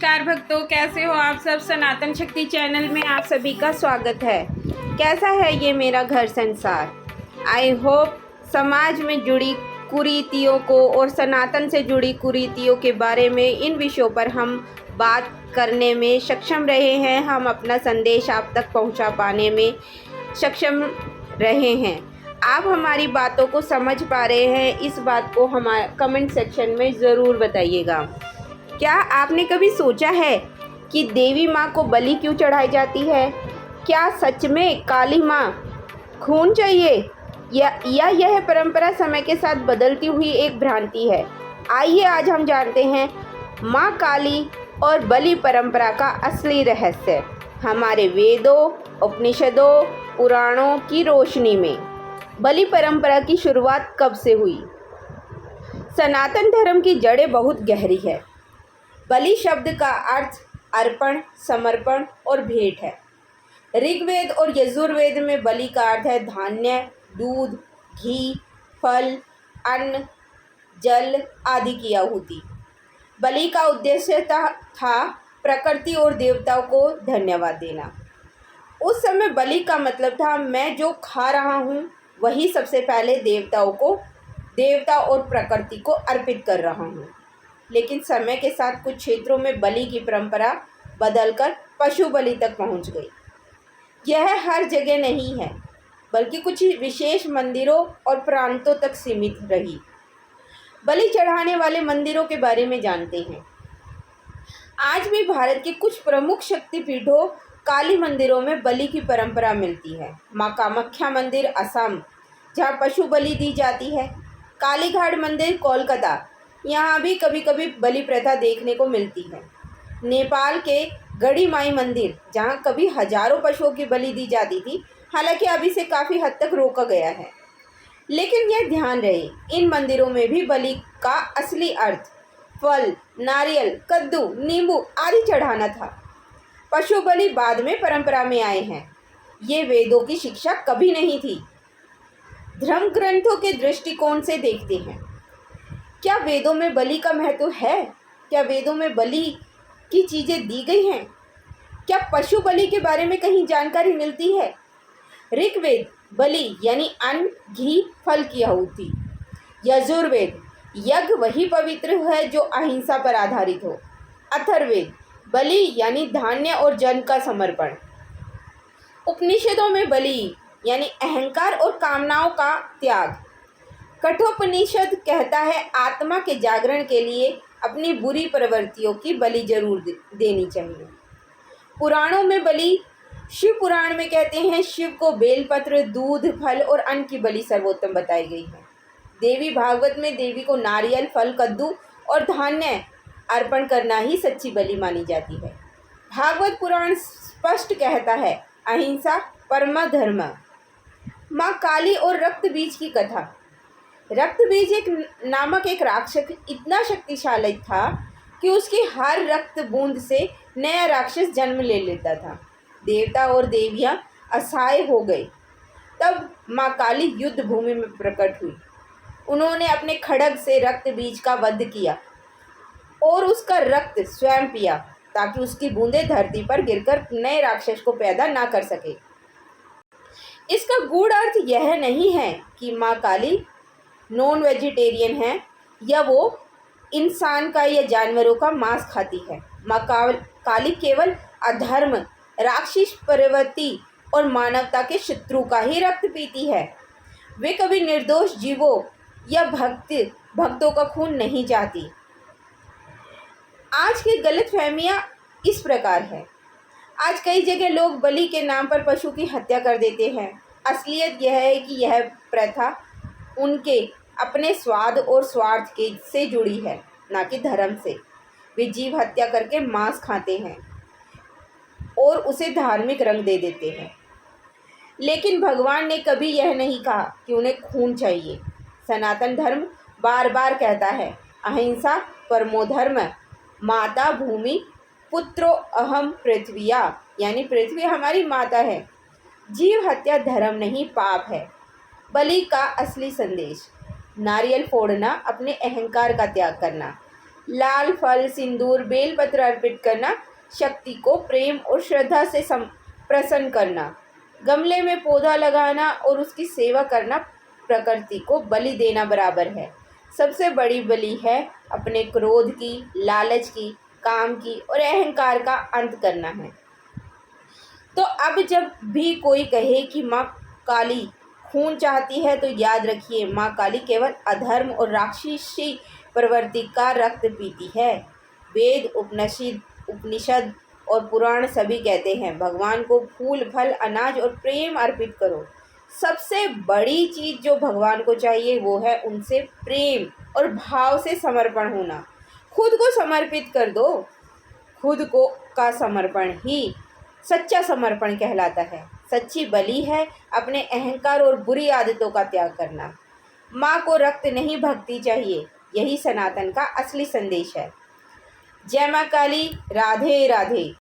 नमस्कार भक्तों, कैसे हो आप सब। सनातन शक्ति चैनल में आप सभी का स्वागत है। कैसा है ये मेरा घर संसार। आई होप समाज में जुड़ी कुरीतियों को और सनातन से जुड़ी कुरीतियों के बारे में, इन विषयों पर हम बात करने में सक्षम रहे हैं। हम अपना संदेश आप तक पहुंचा पाने में सक्षम रहे हैं। आप हमारी बातों को समझ पा रहे हैं, इस बात को हमारे कमेंट सेक्शन में ज़रूर बताइएगा। क्या आपने कभी सोचा है कि देवी माँ को बलि क्यों चढ़ाई जाती है? क्या सच में काली माँ खून चाहिए या यह परंपरा समय के साथ बदलती हुई एक भ्रांति है? आइए आज हम जानते हैं माँ काली और बलि परंपरा का असली रहस्य हमारे वेदों, उपनिषदों, पुराणों की रोशनी में। बलि परंपरा की शुरुआत कब से हुई? सनातन धर्म की जड़ें बहुत गहरी है। बलि शब्द का अर्थ अर्पण, समर्पण और भेंट है। ऋग्वेद और यजुर्वेद में बलि का अर्थ है धान्य, दूध, घी, फल, अन्न, जल आदि की आहुति। बलि का उद्देश्य था प्रकृति और देवताओं को धन्यवाद देना। उस समय बलि का मतलब था मैं जो खा रहा हूँ वही सबसे पहले देवता और प्रकृति को अर्पित कर रहा हूँ। लेकिन समय के साथ कुछ क्षेत्रों में बलि की परंपरा बदलकर पशु बलि तक पहुँच गई। यह हर जगह नहीं है, बल्कि कुछ विशेष मंदिरों और प्रांतों तक सीमित रही। बलि चढ़ाने वाले मंदिरों के बारे में जानते हैं। आज भी भारत के कुछ प्रमुख शक्तिपीठों काली मंदिरों में बलि की परंपरा मिलती है। माँ कामाख्या मंदिर असम, जहाँ पशु बलि दी जाती है। कालीघाट मंदिर कोलकाता, यहाँ भी कभी कभी बलि प्रथा देखने को मिलती है। नेपाल के गढ़ी माई मंदिर, जहाँ कभी हजारों पशुओं की बलि दी जाती थी, हालांकि अब इसे काफ़ी हद तक रोका गया है। लेकिन यह ध्यान रहे, इन मंदिरों में भी बलि का असली अर्थ फल, नारियल, कद्दू, नींबू आदि चढ़ाना था। पशु बलि बाद में परंपरा में आए हैं। ये वेदों की शिक्षा कभी नहीं थी। धर्म ग्रंथों के दृष्टिकोण से देखते हैं। क्या वेदों में बलि का महत्व है? क्या वेदों में बलि की चीज़ें दी गई हैं? क्या पशु बलि के बारे में कहीं जानकारी मिलती है? ऋग्वेद बलि यानी अन्न, घी, फल की आहुति। यजुर्वेद यज्ञ वही पवित्र है जो अहिंसा पर आधारित हो। अथर्ववेद बलि यानी धान्य और जन का समर्पण। उपनिषदों में बलि यानी अहंकार और कामनाओं का त्याग। कठोपनिषद कहता है आत्मा के जागरण के लिए अपनी बुरी प्रवृत्तियों की बलि जरूर देनी चाहिए। पुराणों में बलि, शिव पुराण में कहते हैं शिव को बेलपत्र, दूध, फल और अन्न की बलि सर्वोत्तम बताई गई है। देवी भागवत में देवी को नारियल, फल, कद्दू और धान्य अर्पण करना ही सच्ची बलि मानी जाती है। भागवत पुराण स्पष्ट कहता है अहिंसा परम धर्म। माँ काली और रक्त बीज की कथा। रक्त बीज नामक एक राक्षस इतना शक्तिशाली था कि उसकी हर रक्त बूंद से नया राक्षस जन्म ले लेता था। देवता और देवियां असहाय हो गए। तब माँ काली युद्ध भूमि में प्रकट हुई। उन्होंने अपने खड्ग से रक्त बीज का वध किया और उसका रक्त स्वयं पिया, ताकि उसकी बूंदें धरती पर गिरकर नए राक्षस को पैदा ना कर सके। इसका गूढ़ अर्थ यह नहीं है कि माँ काली नॉन वेजिटेरियन है या वो इंसान का या जानवरों का मांस खाती है। माँ काली केवल अधर्म, राक्षस प्रवृत्ति और मानवता के शत्रु का ही रक्त पीती है। वे कभी निर्दोष जीवों या भक्तों का खून नहीं चाहती। आज की गलतफहमियां इस प्रकार है। आज कई जगह लोग बलि के नाम पर पशु की हत्या कर देते हैं। असलियत यह है कि यह प्रथा उनके अपने स्वाद और स्वार्थ के से जुड़ी है, ना कि धर्म से। वे जीव हत्या करके मांस खाते हैं और उसे धार्मिक रंग दे देते हैं। लेकिन भगवान ने कभी यह नहीं कहा कि उन्हें खून चाहिए। सनातन धर्म बार बार कहता है अहिंसा परमो धर्म, माता भूमि पुत्रो अहम पृथ्विया, यानी पृथ्वी हमारी माता है। जीव हत्या धर्म नहीं, पाप है। बलि का असली संदेश नारियल फोड़ना, अपने अहंकार का त्याग करना। लाल फल, सिंदूर, बेलपत्र अर्पित करना, शक्ति को प्रेम और श्रद्धा से प्रसन्न करना। गमले में पौधा लगाना और उसकी सेवा करना प्रकृति को बलि देना बराबर है। सबसे बड़ी बलि है अपने क्रोध की, लालच की, काम की और अहंकार का अंत करना है। तो अब जब भी कोई कहे कि माँ काली खून चाहती है, तो याद रखिए माँ काली केवल अधर्म और राक्षसी प्रवृत्ति का रक्त पीती है। वेद, उपनिषद और पुराण सभी कहते हैं भगवान को फूल, फल, अनाज और प्रेम अर्पित करो। सबसे बड़ी चीज़ जो भगवान को चाहिए वो है उनसे प्रेम और भाव से समर्पण होना। खुद को समर्पित कर दो। खुद को का समर्पण ही सच्चा समर्पण कहलाता है। सच्ची बलि है अपने अहंकार और बुरी आदतों का त्याग करना। माँ को रक्त नहीं भक्ति चाहिए, यही सनातन का असली संदेश है। जय माँ काली। राधे राधे।